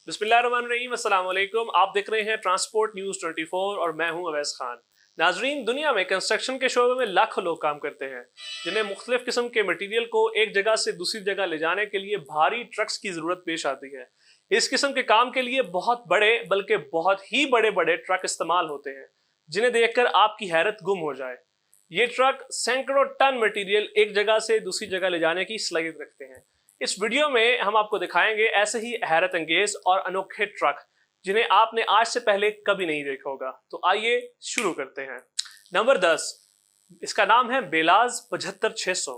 बिस्मिल्लाहिर्रहमानिर्रहीम, अस्सलाम वालेकुम। आप देख रहे हैं ट्रांसपोर्ट न्यूज़ 24 और मैं हूं अवैस खान। नाजरीन, दुनिया में कंस्ट्रक्शन के शोबे में लाखों लोग काम करते हैं जिन्हें मुख्तलिफ किस्म के मटीरियल को एक जगह से दूसरी जगह ले जाने के लिए भारी ट्रक्स की ज़रूरत पेश आती है। इस किस्म के काम के लिए बहुत बड़े बल्कि बहुत ही बड़े बड़े ट्रक इस्तेमाल होते हैं जिन्हें देखकर आपकी हैरत गुम हो जाए। ये ट्रक सैकड़ों टन मटीरियल एक जगह से दूसरी जगह ले जाने की सलाहियत रखते हैं। इस वीडियो में हम आपको दिखाएंगे ऐसे ही हैरत अंगेज और अनोखे ट्रक जिन्हें आपने आज से पहले कभी नहीं देखा होगा। तो आइए शुरू करते हैं। नंबर 10, इसका नाम है बेलाज 75600।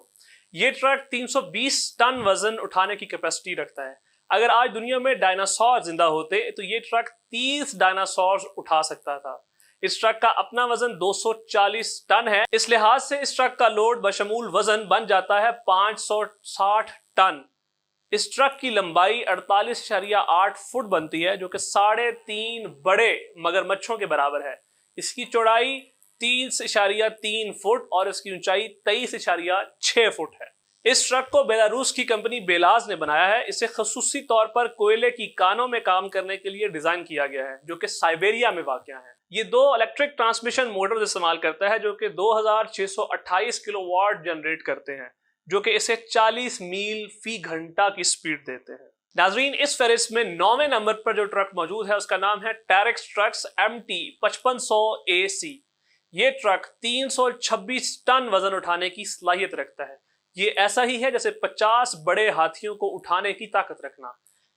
ये ट्रक 320 टन वजन उठाने की कैपेसिटी रखता है। अगर आज दुनिया में डायनासोर जिंदा होते तो ये ट्रक 30 डायनासोर उठा सकता था। इस ट्रक का अपना वजन 240 टन है। इस लिहाज से इस ट्रक का लोड बशमूल वजन बन जाता है 560 टन। इस ट्रक की लंबाई 48.8 फुट बनती है, जो कि 3.5 बड़े मगरमच्छों के बराबर है। इसकी चौड़ाई 3.3 फुट और इसकी ऊंचाई 23.6 फुट है। इस ट्रक को बेलारूस की कंपनी बेलाज ने बनाया है। इसे खसूसी तौर पर कोयले की कानों में काम करने के लिए डिजाइन किया गया है, जो कि साइबेरिया में वाक़या है। ये 2 इलेक्ट्रिक ट्रांसमिशन मोटर्स इस्तेमाल करता है, जो कि 2628 किलोवाट जनरेट करते हैं, जो कि इसे 40 मील फी घंटा की स्पीड देते हैं। नाजरीन, इस फहरिस्त में 9वें नंबर पर जो ट्रक मौजूद है उसका नाम है टेरेक्स ट्रक्स MT 5500 AC। ये ट्रक 326 टन वजन उठाने की सलाहियत रखता है। ये ऐसा ही है जैसे 50 बड़े हाथियों को उठाने की ताकत रखना।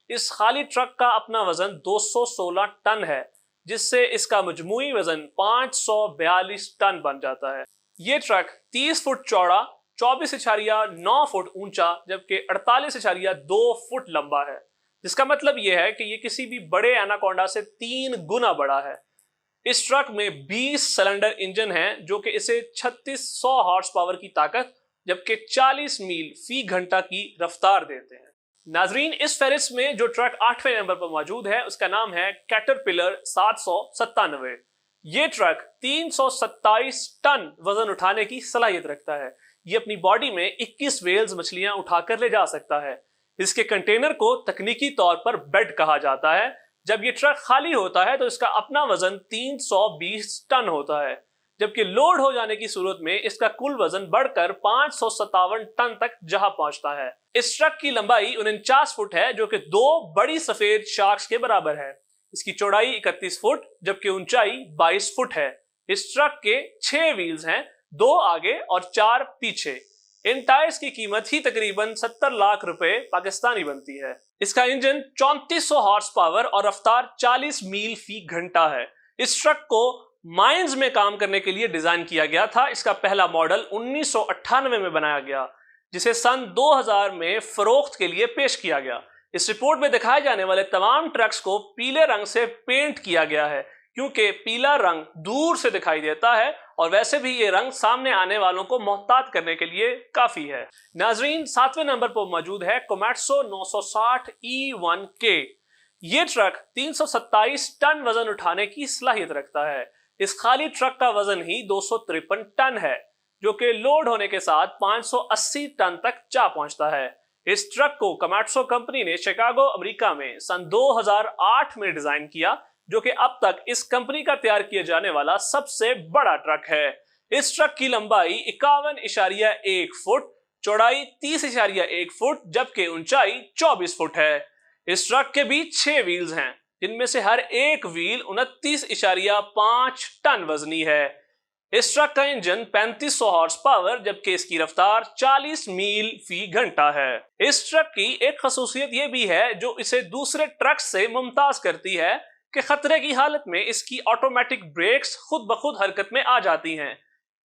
इस खाली ट्रक का अपना वजन 216 टन है, जिससे इसका मजमूई वजन 542 टन बन जाता है। ये ट्रक 30 फुट चौड़ा, 24.9 फुट ऊंचा जबकि 48.2 फुट लंबा है, जिसका मतलब यह है कि यह किसी भी बड़े एनाकोंडा से 3 गुना बड़ा है। इस ट्रक में 20 सिलेंडर इंजन है, जो कि इसे 3600 हॉर्स पावर की ताकत जबकि 40 मील फी घंटा की रफ्तार देते हैं। नाजरीन, इस फहरिस्त में जो ट्रक 8वें नंबर पर मौजूद है उसका नाम है कैटरपिलर 797। ये ट्रक 327 टन वजन उठाने की सलाहियत रखता है। ये अपनी बॉडी में 21 वेल्स मछलियां उठाकर ले जा सकता है। इसके कंटेनर को तकनीकी तौर पर बेड कहा जाता है। जब ये ट्रक खाली होता है तो इसका अपना वजन 320 टन होता है, जबकि लोड हो जाने की सूरत में इसका कुल वजन बढ़कर 557 टन तक जहां पहुंचता है। इस ट्रक की लंबाई 49 फुट है, जो कि 2 बड़ी सफेद शार्क्स के बराबर है। इसकी चौड़ाई 31 फुट जबकि ऊंचाई 22 फुट है। इस ट्रक के 6 व्हील्स हैं, 2 आगे और 4 पीछे। इन टायर्स की कीमत ही तकरीबन 70 लाख रुपए पाकिस्तानी बनती है। इसका इंजन 3400 हॉर्स पावर और रफ्तार 40 मील फी घंटा है। इस ट्रक को माइंस में काम करने के लिए डिजाइन किया गया था। इसका पहला मॉडल 1998 में बनाया गया, जिसे सन 2000 में फरोख्त के लिए पेश किया गया। इस रिपोर्ट में दिखाए जाने वाले तमाम ट्रक्स को पीले रंग से पेंट किया गया है, क्योंकि पीला रंग दूर से दिखाई देता है और वैसे भी ये रंग सामने आने वालों को मोहतात करने के लिए काफी है। नाजरीन, 7वें नंबर पर मौजूद है कोमैट्सो 960 E1K। ये ट्रक 327 टन वजन उठाने की सलाहियत रखता है। इस खाली ट्रक का वजन ही 253 टन है, जो कि लोड होने के साथ 580 टन तक जा पहुंचता है। इस ट्रक को कोमैट्सो कंपनी ने शिकागो, अमेरिका में सन 2008 में डिजाइन किया, जो कि अब तक इस कंपनी का तैयार किया जाने वाला सबसे बड़ा ट्रक है। इस ट्रक की लंबाई 51.1 फुट, चौड़ाई 30.1 फुट जबकि ऊंचाई 24 फुट है। इस ट्रक के भी 6 व्हील्स हैं, जिनमें से हर एक व्हील 29.5 टन वजनी है। इस ट्रक का इंजन 3500 हॉर्स पावर जबकि इसकी रफ्तार 40 मील फी घंटा है। इस ट्रक की एक खसूसियत यह भी है जो इसे दूसरे ट्रक से मुमताज करती है कि खतरे की हालत में इसकी ऑटोमेटिक ब्रेक्स खुद ब खुद हरकत में आ जाती हैं।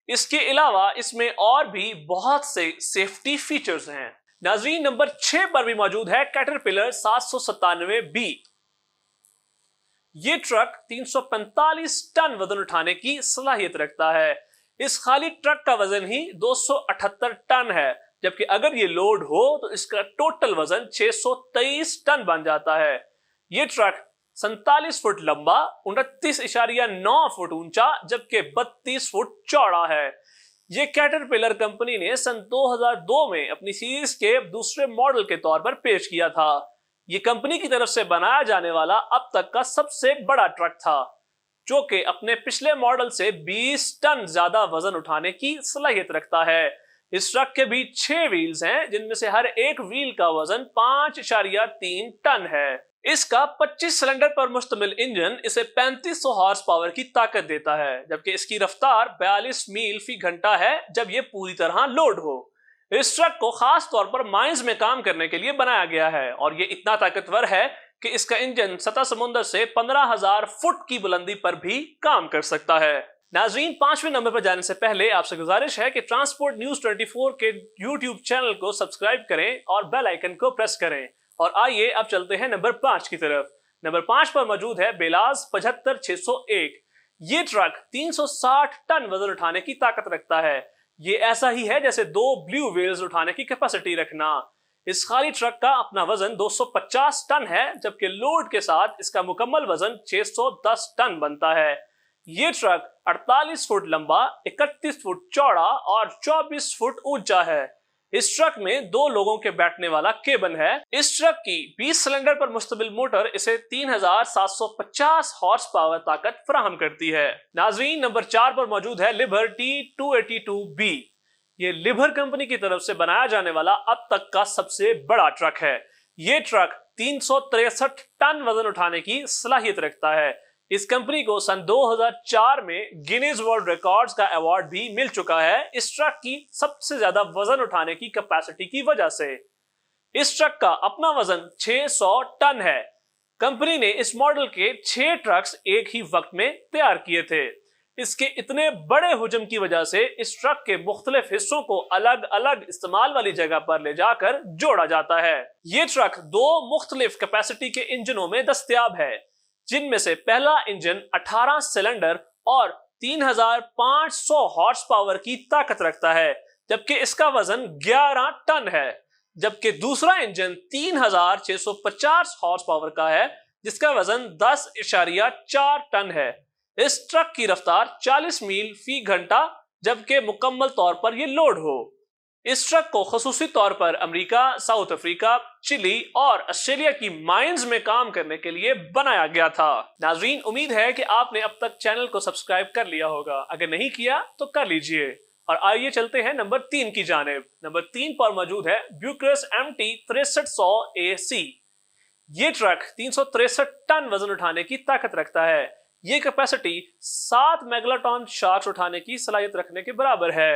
इसके अलावा इसमें और भी बहुत से सेफ्टी फीचर्स हैं। नाजरीन, नंबर 6 पर भी मौजूद है कैटरपिलर 797B। ये ट्रक 345 टन वजन उठाने की सलाहियत रखता है। इस खाली ट्रक का वजन ही 278 टन है, जबकि अगर ये लोड हो तो इसका टोटल वजन 623 टन बन जाता है। ये ट्रक 47 फुट लंबा, 29.9 फुट ऊंचा जबकि 32 फुट चौड़ा है। ये कैटरपिलर कंपनी ने सन 2002 में अपनी सीरीज के दूसरे मॉडल के तौर पर पेश किया था। ये कंपनी की तरफ से बनाया जाने वाला अब तक का सबसे बड़ा ट्रक था, जो कि अपने पिछले मॉडल से 20 टन ज्यादा वजन उठाने की सलाहियत रखता है। इस ट्रक के भी 6 व्हील्स हैं, जिनमें से हर एक व्हील का वजन 5.3 टन है। इसका 25 सिलेंडर पर मुश्तमिल इंजन इसे 3500 हॉर्स पावर की ताकत देता है, जबकि इसकी रफ्तार 42 मील फी घंटा है जब यह पूरी तरह लोड हो। इस ट्रक को खास तौर पर माइंस में काम करने के लिए बनाया गया है और ये इतना ताकतवर है कि इसका इंजन सतह समुद्र से 15,000 फुट की बुलंदी पर भी काम कर सकता है। नाजरीन, 5वें नंबर पर जाने से पहले आपसे गुजारिश है कि ट्रांसपोर्ट न्यूज 24 के YouTube चैनल को सब्सक्राइब करें और बेल आइकन को प्रेस करें। और आइए अब चलते हैं नंबर 5 की तरफ। नंबर 5 पर मौजूद है बेलाज 75601। ये ट्रक 360 टन वजन उठाने की ताकत रखता है। ये ऐसा ही है जैसे 2 ब्लू व्हेल्स उठाने की कैपेसिटी रखना। इस खाली ट्रक का अपना वजन 250 टन है, जबकि लोड के साथ इसका मुकम्मल वजन 610 टन बनता है। ये ट्रक 48 फुट लंबा, 31 फुट चौड़ा और 24 फुट ऊंचा है। इस ट्रक में 2 लोगों के बैठने वाला केबिन है। इस ट्रक की 20 सिलेंडर पर मुश्तमिल मोटर इसे 3750 हॉर्स पावर ताकत फराहम करती है। नाजरीन, नंबर 4 पर मौजूद है लिबर T282B। ये लिबर कंपनी की तरफ से बनाया जाने वाला अब तक का सबसे बड़ा ट्रक है। ये ट्रक 363 टन वजन उठाने की सलाहियत रखता है। इस कंपनी को सन 2004 में गिनीज वर्ल्ड रिकॉर्ड्स का अवार्ड भी मिल चुका है इस ट्रक की सबसे ज्यादा वजन उठाने की कैपेसिटी की वजह से। इस ट्रक का अपना वजन 600 टन है। कंपनी ने इस मॉडल के 6 ट्रक्स एक ही वक्त में तैयार किए थे। इसके इतने बड़े हुजम की वजह से इस ट्रक के मुख्तलिफ हिस्सों को अलग अलग इस्तेमाल वाली जगह पर ले जाकर जोड़ा जाता है। ये ट्रक 2 मुख्तलिफ कैपेसिटी के इंजनों में दस्तयाब है, जिनमें से पहला इंजन 18 सिलेंडर और 3500 हॉर्स पावर की ताकत रखता है, जबकि इसका वजन 11 टन है। जबकि दूसरा इंजन 3650 हॉर्स पावर का है, जिसका वजन 10.4 टन है। इस ट्रक की रफ्तार 40 मील फी घंटा जबकि मुकम्मल तौर पर यह लोड हो। इस ट्रक को खसूसी तौर पर अमेरिका, साउथ अफ्रीका, चिली और ऑस्ट्रेलिया की माइंस में काम करने के लिए बनाया गया था। नाजरीन, उम्मीद है कि आपने अब तक चैनल को सब्सक्राइब कर लिया होगा। अगर नहीं किया तो कर लीजिए। और आइए चलते हैं नंबर 3 की जानिब। नंबर 3 पर मौजूद है ब्यूकरस MT 6300 AC। ये ट्रक 363 टन वजन उठाने की ताकत रखता है। ये कैपेसिटी 7 मेगाटन शार्क्स उठाने की सलाहियत रखने के बराबर है।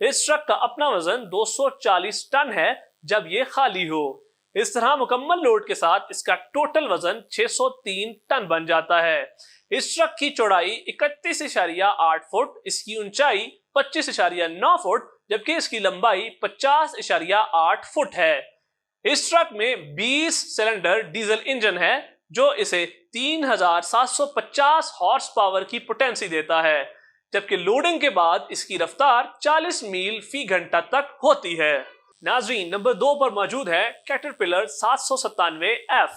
इस ट्रक का अपना वजन 240 टन है जब ये खाली हो। इस तरह मुकम्मल लोड के साथ इसका टोटल वजन 603 टन बन जाता है। इस ट्रक की चौड़ाई 31.8 फुट, इसकी ऊंचाई 25.9 फुट, जबकि इसकी लंबाई 50.8 फुट है। इस ट्रक में 20 सिलेंडर डीजल इंजन है, जो इसे 3750 हॉर्स पावर की पोटेंसी देता है, जबकि लोडिंग के बाद इसकी रफ्तार 40 मील फी घंटा तक होती है। नाजरीन, नंबर 2 पर मौजूद है कैटरपिलर 797F।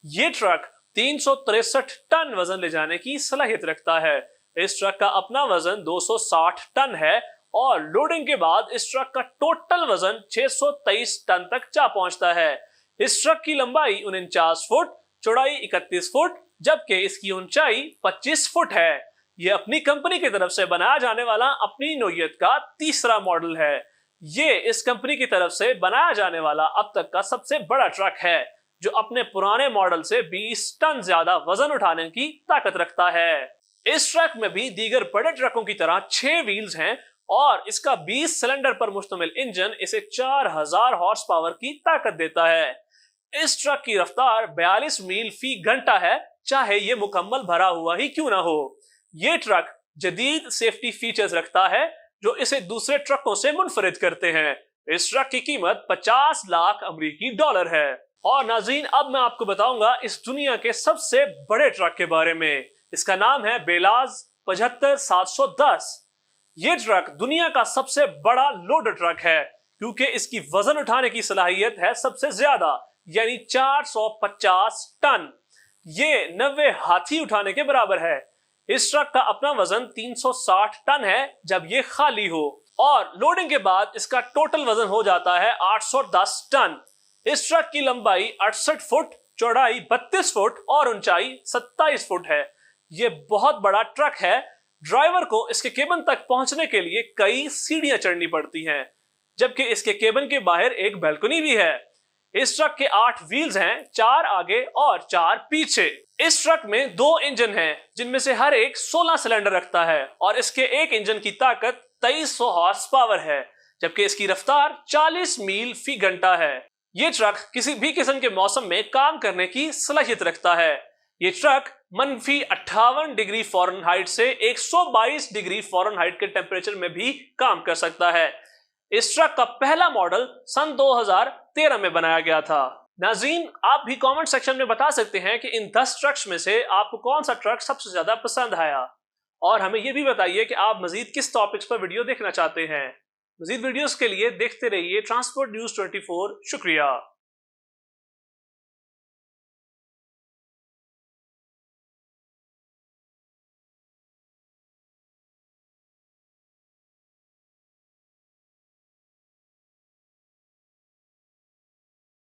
ये ट्रक 363 टन वजन ले जाने की सलाहियत रखता है। इस ट्रक का अपना वजन 260 टन है और लोडिंग के बाद इस ट्रक का टोटल वजन 623 टन तक जा पहुंचता है। इस ट्रक की लंबाई 49 फुट, चौड़ाई 31 फुट, जबकि इसकी ऊंचाई 25 फुट है। यह अपनी कंपनी की तरफ से बनाया जाने वाला अपनी नौइयत का तीसरा मॉडल है। ये इस कंपनी की तरफ से बनाया जाने वाला अब तक का सबसे बड़ा ट्रक है, जो अपने पुराने मॉडल से 20 टन ज्यादा वजन उठाने की ताकत रखता है। इस ट्रक में भी दीगर बड़े ट्रकों की तरह 6 व्हील्स हैं और इसका 20 सिलेंडर पर मुश्तमिल इंजन इसे 4000 हॉर्स पावर की ताकत देता है। इस ट्रक की रफ्तार 42 मील फी घंटा है, चाहे ये मुकम्मल भरा हुआ ही क्यों ना हो। ये ट्रक जदीद सेफ्टी फीचर्स रखता है जो इसे दूसरे ट्रकों से मुनफरिद करते हैं। इस ट्रक की कीमत 50 लाख अमेरिकी डॉलर है। और नाज़रीन, अब मैं आपको बताऊंगा इस दुनिया के सबसे बड़े ट्रक के बारे में। इसका नाम है बेलाज 75710। ये ट्रक दुनिया का सबसे बड़ा लोडर ट्रक है, क्योंकि इसकी वजन उठाने की सलाहियत है सबसे ज्यादा, यानी 450 टन। ये 90 हाथी उठाने के बराबर है। इस ट्रक का अपना वजन 360 टन है जब ये खाली हो, और लोडिंग के बाद इसका टोटल वजन हो जाता है 810 टन। इस ट्रक की लंबाई 68 फुट, चौड़ाई 32 फुट और ऊंचाई 27 फुट है। यह बहुत बड़ा ट्रक है। ड्राइवर को इसके केबिन तक पहुंचने के लिए कई सीढ़ियां चढ़नी पड़ती हैं, जबकि इसके केबिन के बाहर एक बैल्कनी भी है। इस ट्रक के 8 व्हील्स हैं, 4 आगे और 4 पीछे। इस ट्रक में 2 इंजन हैं, जिनमें से हर एक 16 सिलेंडर रखता है और इसके एक इंजन की ताकत 2300 हॉर्स पावर है, जबकि इसकी रफ्तार 40 मील फी घंटा है। ये ट्रक किसी भी किस्म के मौसम में काम करने की सलाहियत रखता है। ये ट्रक -58 डिग्री फ़ारेनहाइट से 122 डिग्री फ़ारेनहाइट के टेम्परेचर में भी काम कर सकता है। इस ट्रक का पहला मॉडल सन 2013 में बनाया गया था। नाज़रीन, आप भी कमेंट सेक्शन में बता सकते हैं कि इन 10 ट्रक्स में से आपको कौन सा ट्रक सबसे ज्यादा पसंद आया, और हमें यह भी बताइए कि आप मजीद किस टॉपिक्स पर वीडियो देखना चाहते हैं। मजीद वीडियोस के लिए देखते रहिए ट्रांसपोर्ट न्यूज़ 24। शुक्रिया।